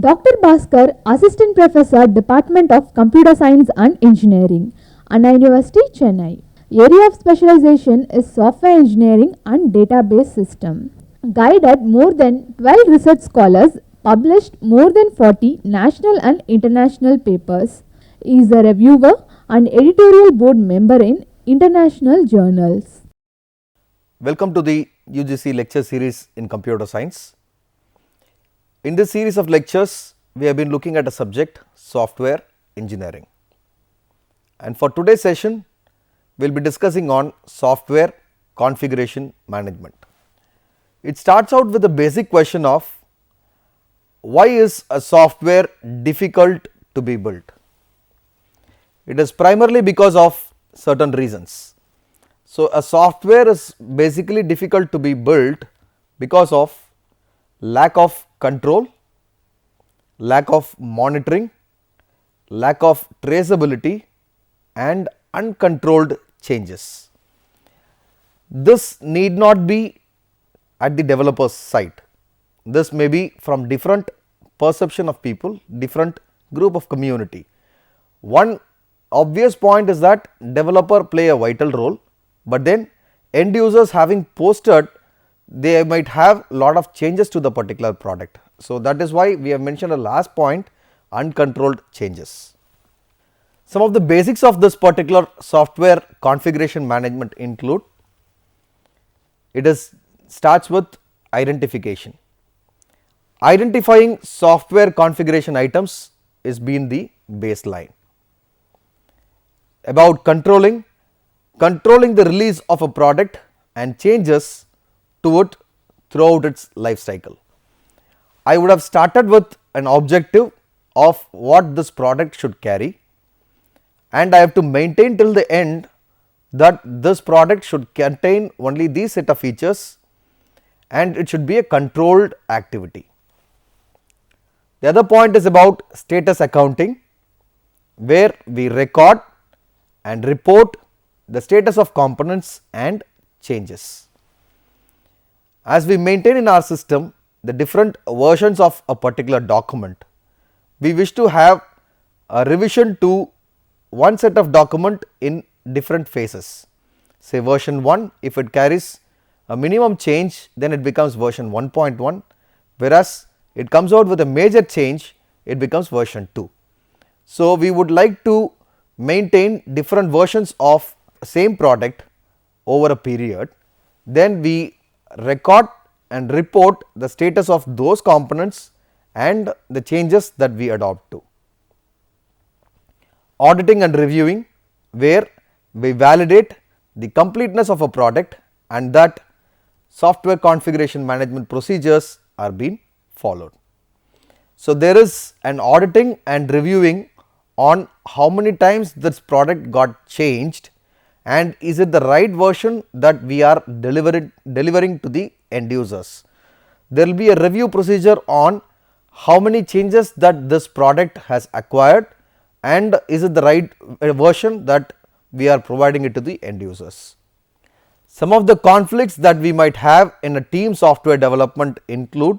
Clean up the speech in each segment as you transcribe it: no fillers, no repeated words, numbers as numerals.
Dr. Bhaskar, Assistant Professor, Department of Computer Science and Engineering, Anna University, Chennai. Area of specialization is software engineering and database system. Guided more than 12 research scholars, published more than 40 national and international papers. Is a reviewer and editorial board member in international journals. Welcome to the UGC lecture series in computer science. In this series of lectures, we have been looking at a subject software engineering. And for today's session, we will be discussing on software configuration management. It starts out with the basic question of why is a software difficult to be built? It is primarily because of certain reasons. So, a software is basically difficult to be built because of lack of control, lack of monitoring, lack of traceability and uncontrolled changes. This need not be at the developer's side. This may be from different perception of people, different group of community. One obvious point is that developer play a vital role, but then end users having posted, they might have lot of changes to the particular product. So, that is why we have mentioned a last point, uncontrolled changes. Some of the basics of this particular software configuration management include, starts with identification. Identifying software configuration items is been the baseline. About controlling the release of a product and changes to it throughout its life cycle. I would have started with an objective of what this product should carry, and I have to maintain till the end that this product should contain only these set of features and it should be a controlled activity. The other point is about status accounting, where we record and report the status of components and changes. As we maintain in our system the different versions of a particular document, we wish to have a revision to one set of document in different phases. Say version 1, if it carries a minimum change, then it becomes version 1.1, whereas it comes out with a major change, it becomes version 2. So, we would like to maintain different versions of same product over a period, then we record and report the status of those components and the changes that we adopt to. Auditing and reviewing, where we validate the completeness of a product and that software configuration management procedures are being followed. So, there is an auditing and reviewing on how many times this product got changed and is it the right version that we are delivering to the end users. There will be a review procedure on how many changes that this product has acquired and is it the right version that we are providing it to the end users. Some of the conflicts that we might have in a team software development include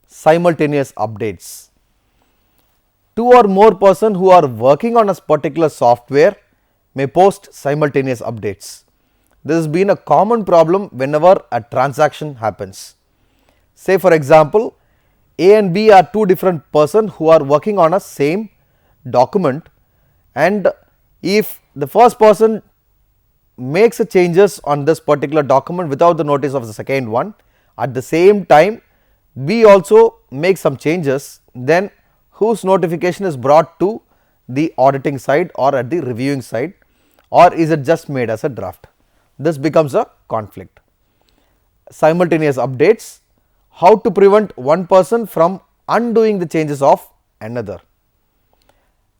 simultaneous updates. Two or more persons who are working on a particular software may post simultaneous updates. This has been a common problem whenever a transaction happens. Say for example, A and B are two different persons who are working on a same document, and if the first person makes a changes on this particular document without the notice of the second one, at the same time B also makes some changes, then whose notification is brought to the auditing side or at the reviewing side, or is it just made as a draft? This becomes a conflict. Simultaneous updates, how to prevent one person from undoing the changes of another.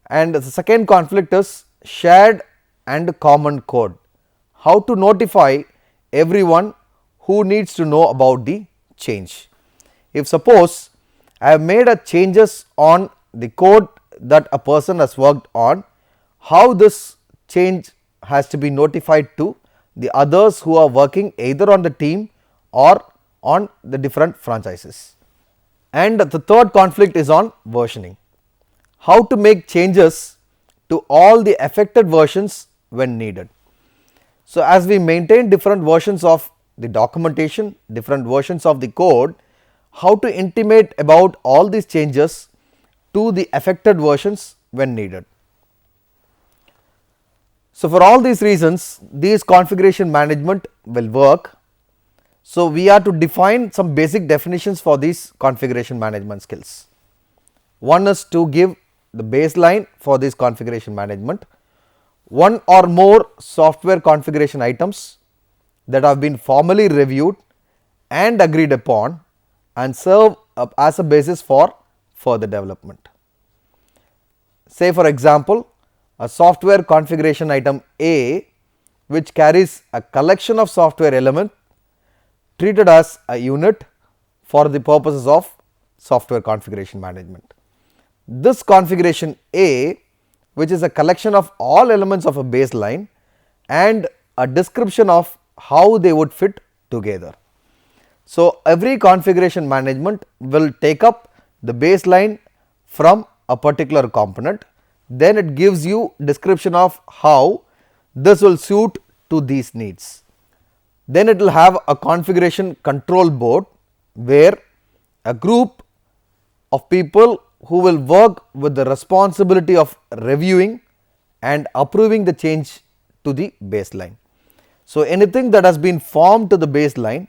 And the second conflict is shared and common code, how to notify everyone who needs to know about the change. If suppose I have made a changes on the code that a person has worked on, how this change has to be notified to the others who are working either on the team or on the different franchises. And the third conflict is on versioning. How to make changes to all the affected versions when needed. So, as we maintain different versions of the documentation, different versions of the code, how to intimate about all these changes to the affected versions when needed. So, for all these reasons, these configuration management will work. So, we are to define some basic definitions for these configuration management skills. One is to give the baseline for this configuration management, one or more software configuration items that have been formally reviewed and agreed upon and serve as a basis for further development. Say for example, a software configuration item A which carries a collection of software elements treated as a unit for the purposes of software configuration management. This configuration A, which is a collection of all elements of a baseline and a description of how they would fit together. So, every configuration management will take up the baseline from a particular component, then it gives you description of how this will suit to these needs. Then it will have a configuration control board where a group of people who will work with the responsibility of reviewing and approving the change to the baseline. So, anything that has been formed to the baseline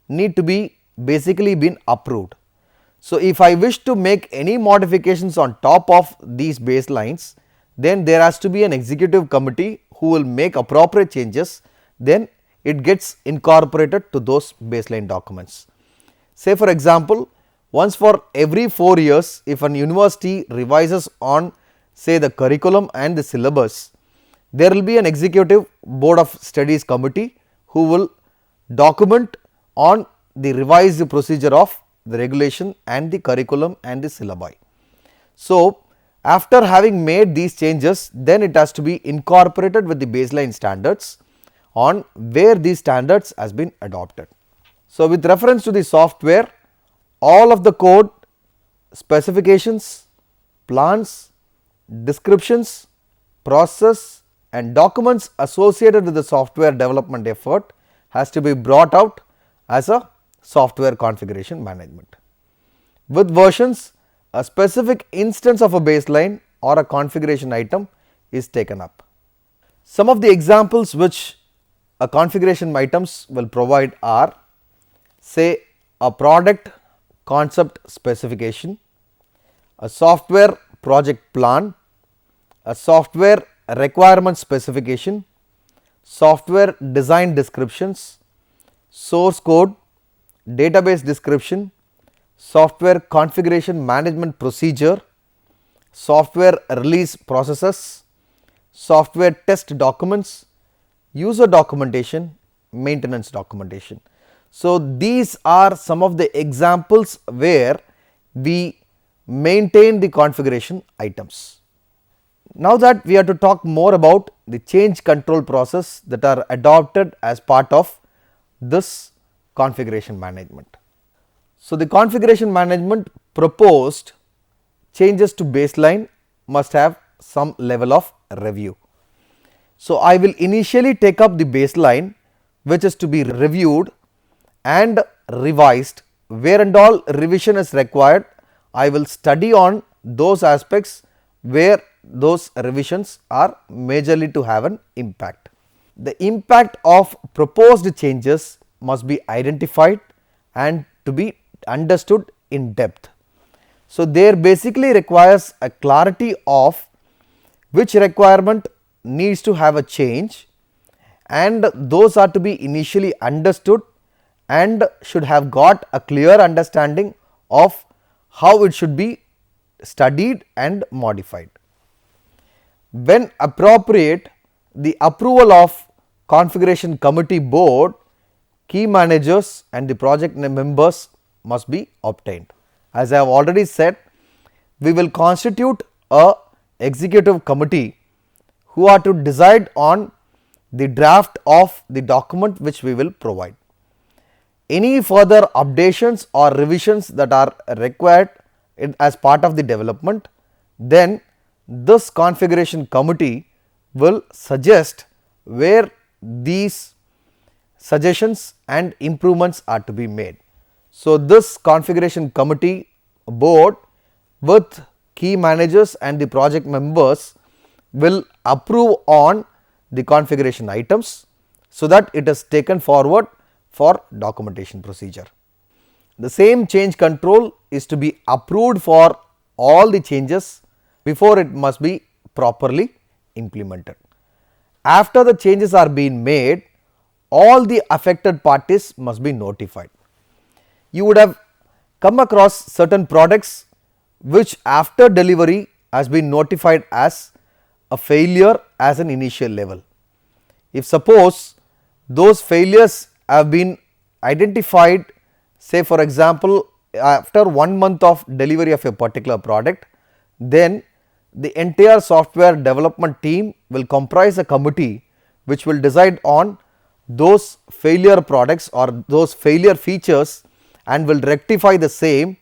need to be basically been approved. So, if I wish to make any modifications on top of these baselines, then there has to be an executive committee who will make appropriate changes, then it gets incorporated to those baseline documents. Say for example, once for every 4 years, if an university revises on say the curriculum and the syllabus, there will be an executive board of studies committee who will document on the revised procedure of the regulation and the curriculum and the syllabi. So, after having made these changes, then it has to be incorporated with the baseline standards on where these standards has been adopted. So, with reference to the software, all of the code, specifications, plans, descriptions, process and documents associated with the software development effort has to be brought out as a software configuration management. With versions, a specific instance of a baseline or a configuration item is taken up. Some of the examples which a configuration items will provide are say a product concept specification, a software project plan, a software requirement specification, software design descriptions, source code, database description, software configuration management procedure, software release processes, software test documents, user documentation, maintenance documentation. So, these are some of the examples where we maintain the configuration items. Now that we have to talk more about the change control process that are adopted as part of this configuration management. So, the configuration management proposed changes to baseline must have some level of review. So, I will initially take up the baseline which is to be reviewed and revised. Where and all revision is required, I will study on those aspects where those revisions are majorly to have an impact. The impact of proposed changes must be identified and to be understood in depth. So, there basically requires a clarity of which requirement needs to have a change, and those are to be initially understood and should have got a clear understanding of how it should be studied and modified. When appropriate, the approval of configuration committee board, key managers and the project members must be obtained. As I have already said, we will constitute a executive committee who are to decide on the draft of the document which we will provide. any further updations or revisions that are required as part of the development, then this configuration committee will suggest where these suggestions and improvements are to be made. So, this configuration committee board with key managers and the project members will approve on the configuration items, so that it is taken forward for documentation procedure. The same change control is to be approved for all the changes before it must be properly implemented. After the changes are being made, all the affected parties must be notified. You would have come across certain products which after delivery has been notified as a failure as an initial level. If suppose those failures have been identified, say for example after 1 month of delivery of a particular product, then the entire software development team will comprise a committee which will decide on those failure products or those failure features and will rectify the same.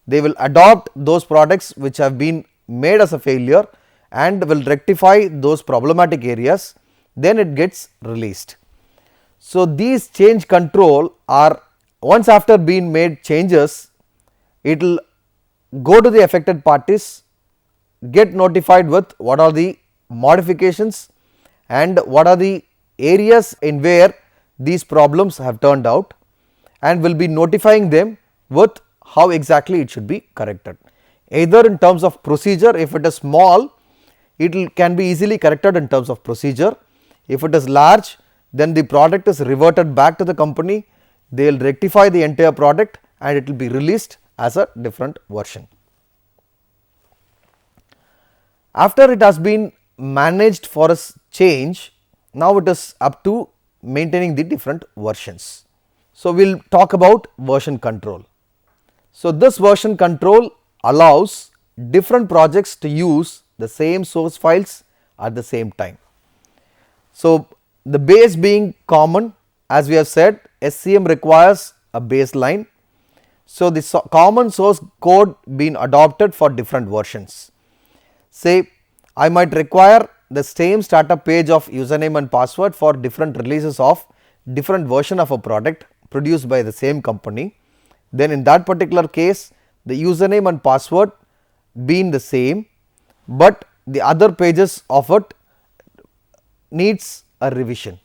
They will adopt those products which have been made as a failure and will rectify those problematic areas, then it gets released. So, these change control are once after being made changes, it will go to the affected parties, get notified with what are the modifications and what are the areas in where these problems have turned out, and will be notifying them with how exactly it should be corrected. Either in terms of procedure, if it is small, it can be easily corrected in terms of procedure. If it is large, then the product is reverted back to the company, they will rectify the entire product and it will be released as a different version. After it has been managed for a change, now it is up to maintaining the different versions. So, we will talk about version control. So, this version control allows different projects to use the same source files at the same time. So, the base being common, as we have said, SCM requires a baseline. So, the common source code being adopted for different versions. Say I might require the same startup page of username and password for different releases of different version of a product produced by the same company. Then in that particular case, the username and password being the same, but the other pages of it needs a revision.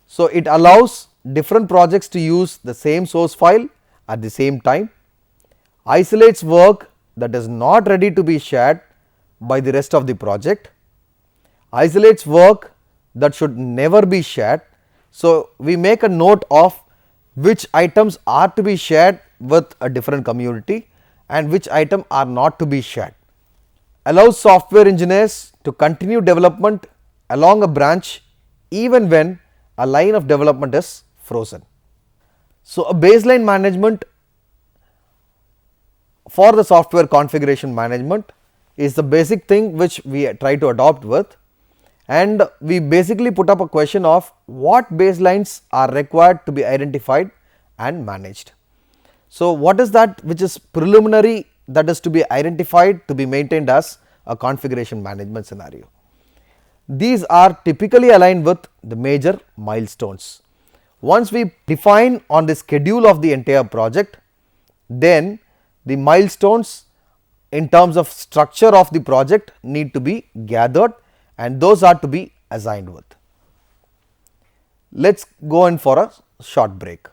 So, it allows different projects to use the same source file at the same time, isolates work that is not ready to be shared by the rest of the project, isolates work that should never be shared. So, we make a note of which items are to be shared with a different community and which item are not to be shared. Allows software engineers to continue development along a branch even when a line of development is frozen. So, a baseline management for the software configuration management is the basic thing which we try to adopt with, and we basically put up a question of what baselines are required to be identified and managed. So, what is that which is preliminary that is to be identified to be maintained as a configuration management scenario? These are typically aligned with the major milestones. Once we define on the schedule of the entire project, then the milestones in terms of structure of the project need to be gathered and those are to be assigned with. Let us go in for a short break.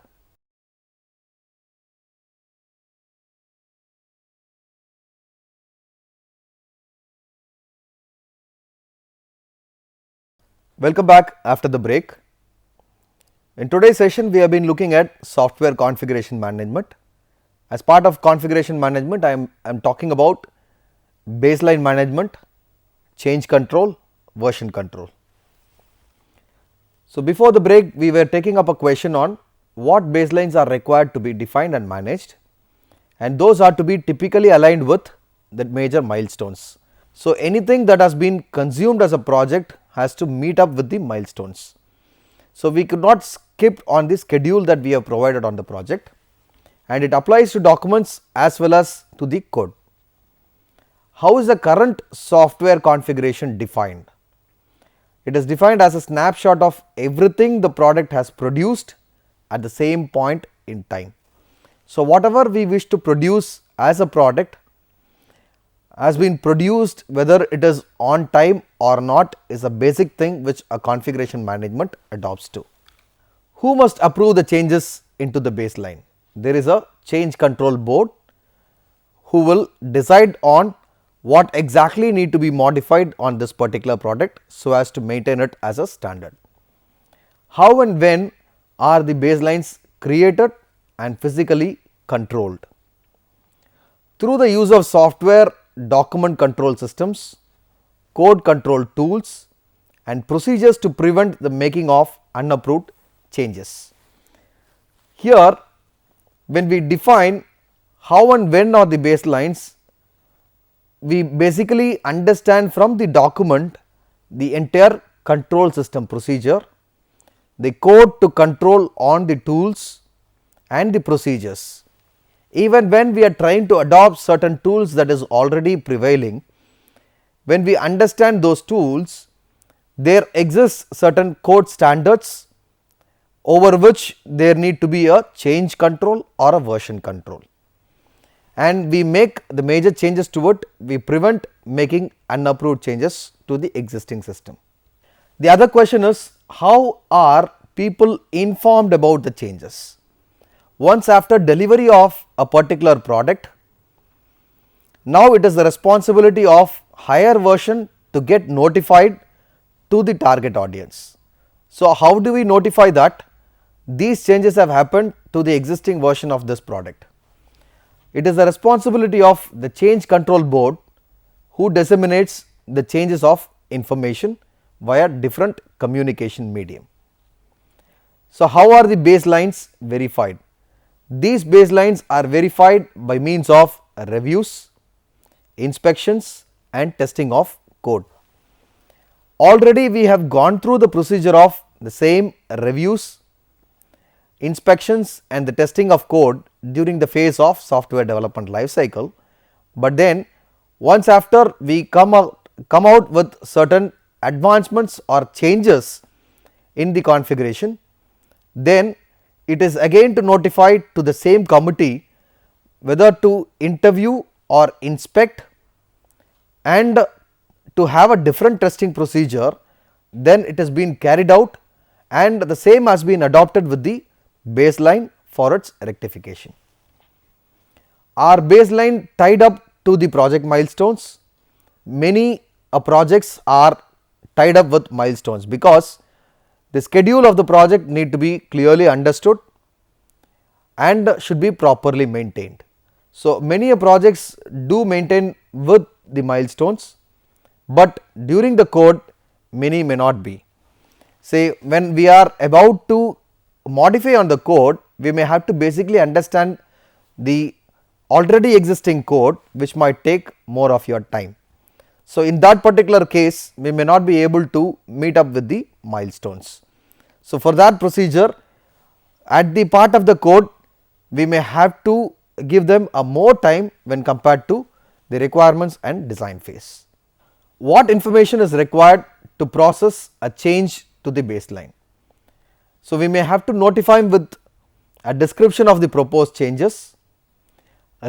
Welcome back after the break. In today's session, we have been looking at software configuration management. As part of configuration management, I am talking about baseline management, change control, version control. So, before the break, we were taking up a question on what baselines are required to be defined and managed, and those are to be typically aligned with the major milestones. So, anything that has been consumed as a project has to meet up with the milestones. So, we could not skip on the schedule that we have provided on the project, and it applies to documents as well as to the code. How is the current software configuration defined? It is defined as a snapshot of everything the product has produced at the same point in time. So, whatever we wish to produce as a product has been produced, whether it is on time or not, is a basic thing which a configuration management adopts to. Who must approve the changes into the baseline? There is a change control board who will decide on what exactly need to be modified on this particular product so as to maintain it as a standard. How and when are the baselines created and physically controlled? Through the use of software, document control systems, code control tools and procedures to prevent the making of unapproved changes. Here, when we define how and when are the baselines, we basically understand from the document the entire control system procedure, the code to control on the tools and the procedures. Even when we are trying to adopt certain tools that is already prevailing, when we understand those tools, there exists certain code standards over which there need to be a change control or a version control, and we make the major changes to it, we prevent making unapproved changes to the existing system. The other question is, how are people informed about the changes? Once after delivery of a particular product, now it is the responsibility of higher version to get notified to the target audience. So, how do we notify that these changes have happened to the existing version of this product? It is the responsibility of the change control board who disseminates the changes of information via different communication medium. So, how are the baselines verified? These baselines are verified by means of reviews, inspections and testing of code. Already we have gone through the procedure of the same reviews, inspections and the testing of code during the phase of software development life cycle, but then once after we come out with certain advancements or changes in the configuration, then it is again to notify to the same committee whether to interview or inspect and to have a different testing procedure. Then it has been carried out and the same has been adopted with the baseline for its rectification. Are baseline tied up to the project milestones? Many projects are tied up with milestones because the schedule of the project need to be clearly understood and should be properly maintained. So, many projects do maintain with the milestones, but during the code many may not be. Say when we are about to modify on the code, we may have to basically understand the already existing code which might take more of your time. So, in that particular case we may not be able to meet up with the milestones. So, for that procedure at the part of the code we may have to give them a more time when compared to the requirements and design phase. What information is required to process a change to the baseline? So, we may have to notify with a description of the proposed changes,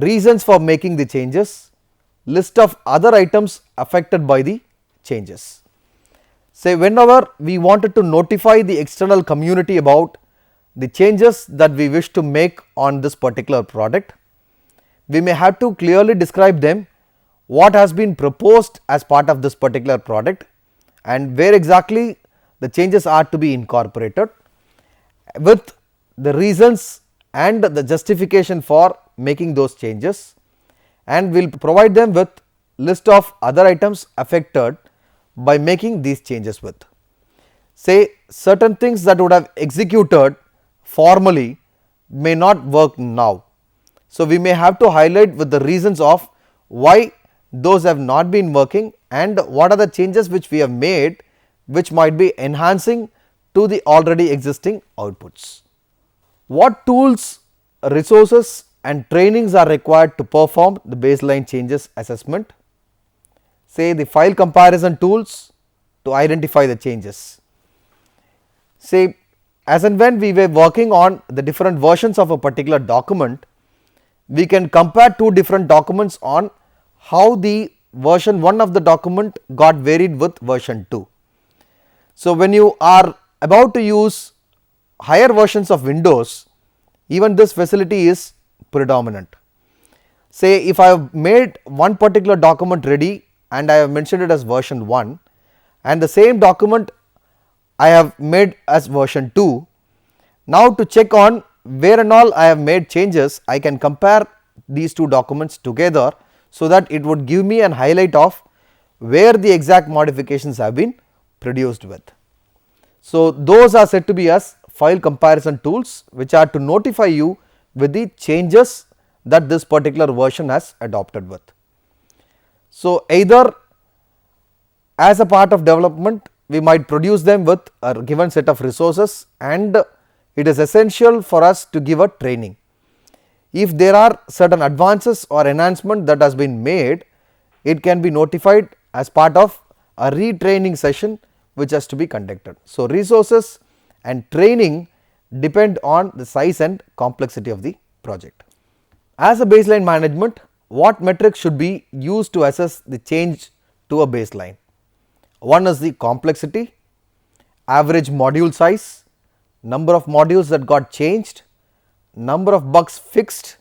reasons for making the changes, list of other items affected by the changes. Say whenever we wanted to notify the external community about the changes that we wish to make on this particular product, we may have to clearly describe them, what has been proposed as part of this particular product and where exactly the changes are to be incorporated, with the reasons and the justification for making those changes, and we will provide them with list of other items affected by making these changes with. Say certain things that would have executed formally may not work now. So, we may have to highlight with the reasons of why those have not been working and what are the changes which we have made which might be enhancing to the already existing outputs. What tools, resources and trainings are required to perform the baseline changes assessment? Say the file comparison tools to identify the changes. Say as and when we were working on the different versions of a particular document, we can compare two different documents on how the version 1 of the document got varied with version 2. So, when you are about to use higher versions of Windows, even this facility is predominant. Say if I have made one particular document ready and I have mentioned it as version 1 and the same document I have made as version 2. Now to check on where and all I have made changes, I can compare these two documents together so that it would give me an highlight of where the exact modifications have been produced with. So those are said to be as file comparison tools, which are to notify you with the changes that this particular version has adopted with. So either as a part of development, we might produce them with a given set of resources, and it is essential for us to give a training. If there are certain advances or enhancement that has been made, it can be notified as part of a retraining session which has to be conducted. So resources and training depend on the size and complexity of the project. As a baseline management, what metrics should be used to assess the change to a baseline? One is the complexity, average module size, number of modules that got changed, number of bugs fixed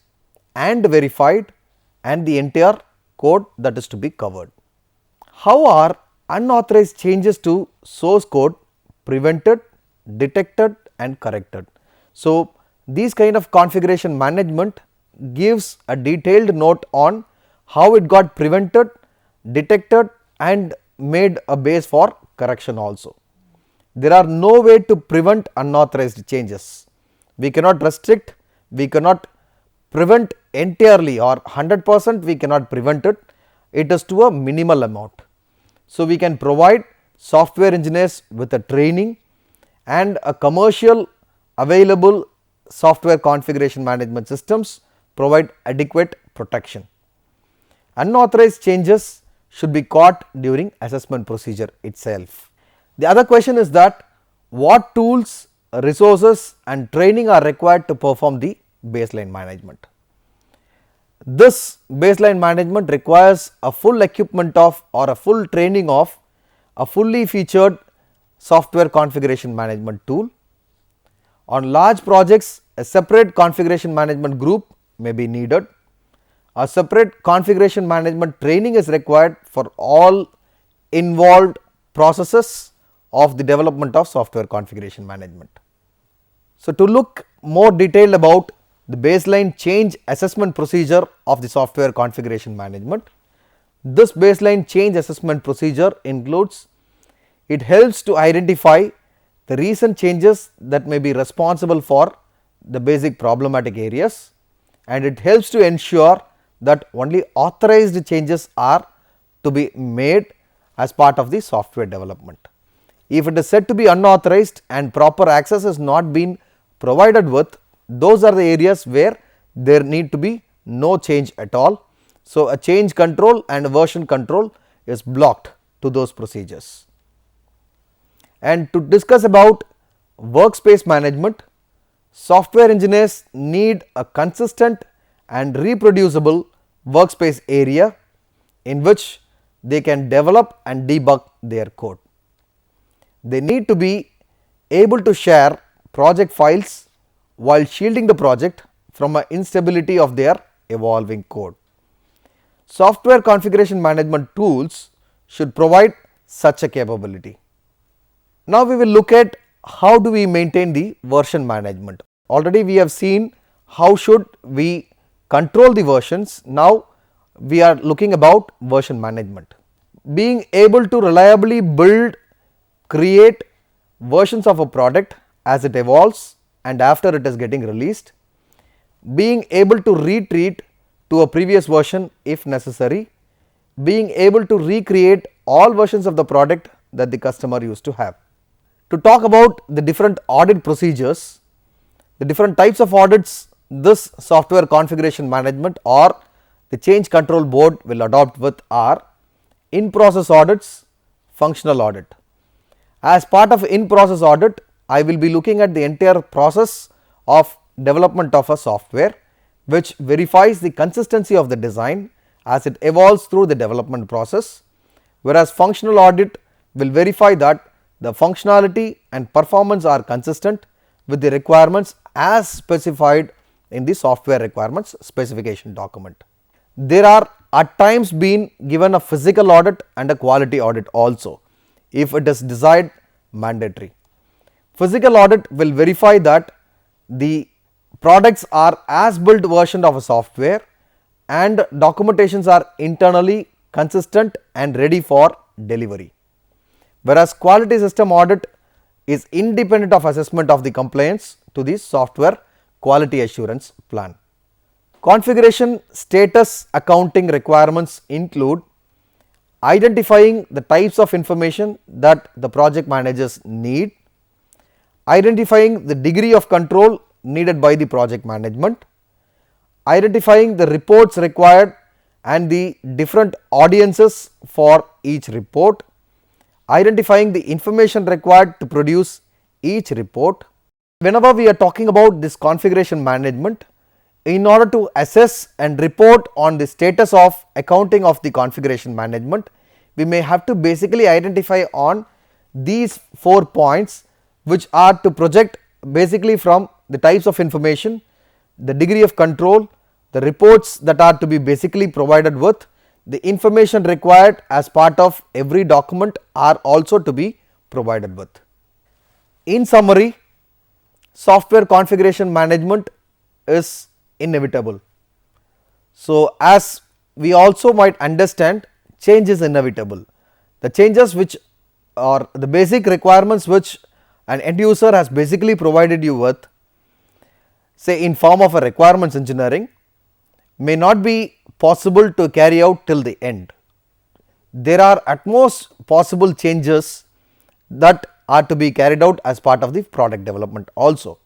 and verified, and the entire code that is to be covered. How are unauthorized changes to source code prevented, detected and corrected? So these kind of configuration management gives a detailed note on how it got prevented, detected and made a base for correction also. There are no way to prevent unauthorized changes. We cannot restrict, we cannot prevent entirely, or 100% we cannot prevent it, it is to a minimal amount. So we can provide software engineers with a training and a commercial available software configuration management systems provide adequate protection. Unauthorized changes should be caught during assessment procedure itself. The other question is that what tools, resources and training are required to perform the baseline management. This baseline management requires a full equipment of or a full training of a fully featured software configuration management tool. On large projects, a separate configuration management group may be needed. A separate configuration management training is required for all involved processes of the development of software configuration management. So to look more detailed about the baseline change assessment procedure of the software configuration management, this baseline change assessment procedure includes, it helps to identify the recent changes that may be responsible for the basic problematic areas, and it helps to ensure that only authorized changes are to be made as part of the software development. If it is said to be unauthorized and proper access is not been provided with, those are the areas where there need to be no change at all. So a change control and a version control is blocked to those procedures. And to discuss about workspace management, software engineers need a consistent and reproducible workspace area in which they can develop and debug their code. They need to be able to share project files while shielding the project from an instability of their evolving code. Software configuration management tools should provide such a capability. Now we will look at how do we maintain the version management. Already we have seen how should we control the versions. Now we are looking about version management. Being able to reliably build, create versions of a product as it evolves and after it is getting released, being able to retreat to a previous version if necessary, being able to recreate all versions of the product that the customer used to have. To talk about the different audit procedures, the different types of audits this software configuration management or the change control board will adopt with are in process audits, functional audit. As part of in process audit, I will be looking at the entire process of development of a software which verifies the consistency of the design as it evolves through the development process, whereas functional audit will verify that the functionality and performance are consistent with the requirements as specified in the software requirements specification document. There are at times been given a physical audit and a quality audit also if it is desired mandatory. Physical audit will verify that the products are as built version of a software and documentations are internally consistent and ready for delivery, whereas quality system audit is independent of assessment of the compliance to the software quality assurance plan. Configuration status accounting requirements include identifying the types of information that the project managers need, identifying the degree of control needed by the project management, identifying the reports required and the different audiences for each report, identifying the information required to produce each report. Whenever we are talking about this configuration management, in order to assess and report on the status of accounting of the configuration management, we may have to basically identify on these 4 points which are to project basically from the types of information, the degree of control, the reports that are to be basically provided with, the information required as part of every document are also to be provided with. In summary, software configuration management is inevitable. So, as we also might understand, change is inevitable. The changes which are the basic requirements which an end user has basically provided you with, say in form of a requirements engineering, may not be possible to carry out till the end. There are at most possible changes that are to be carried out as part of the product development also.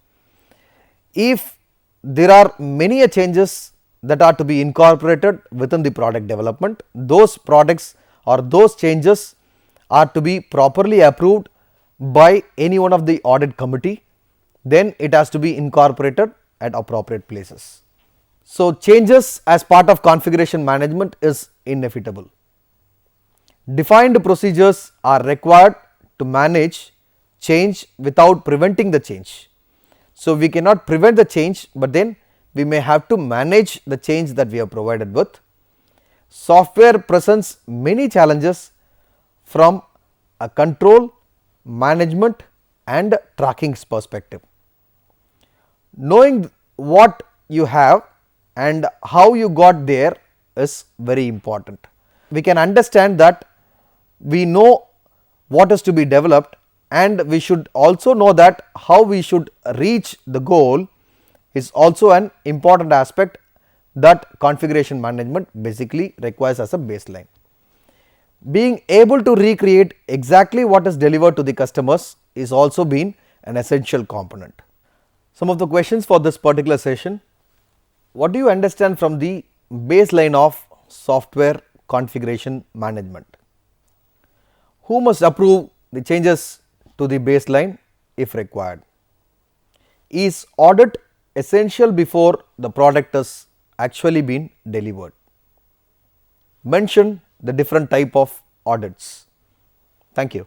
If there are many changes that are to be incorporated within the product development, those products or those changes are to be properly approved by any one of the audit committee, then it has to be incorporated at appropriate places. So, changes as part of configuration management is inevitable. Defined procedures are required to manage change without preventing the change. So, we cannot prevent the change, but then we may have to manage the change that we have provided with. Software presents many challenges from a control, management and tracking perspective. Knowing what you have and how you got there is very important. We can understand that we know what is to be developed and we should also know that how we should reach the goal is also an important aspect that configuration management basically requires as a baseline. Being able to recreate exactly what is delivered to the customers is also been an essential component. Some of the questions for this particular session: what do you understand from the baseline of software configuration management? Who must approve the changes to the baseline if required? Is audit essential before the product has actually been delivered? Mention the different type of audits. Thank you.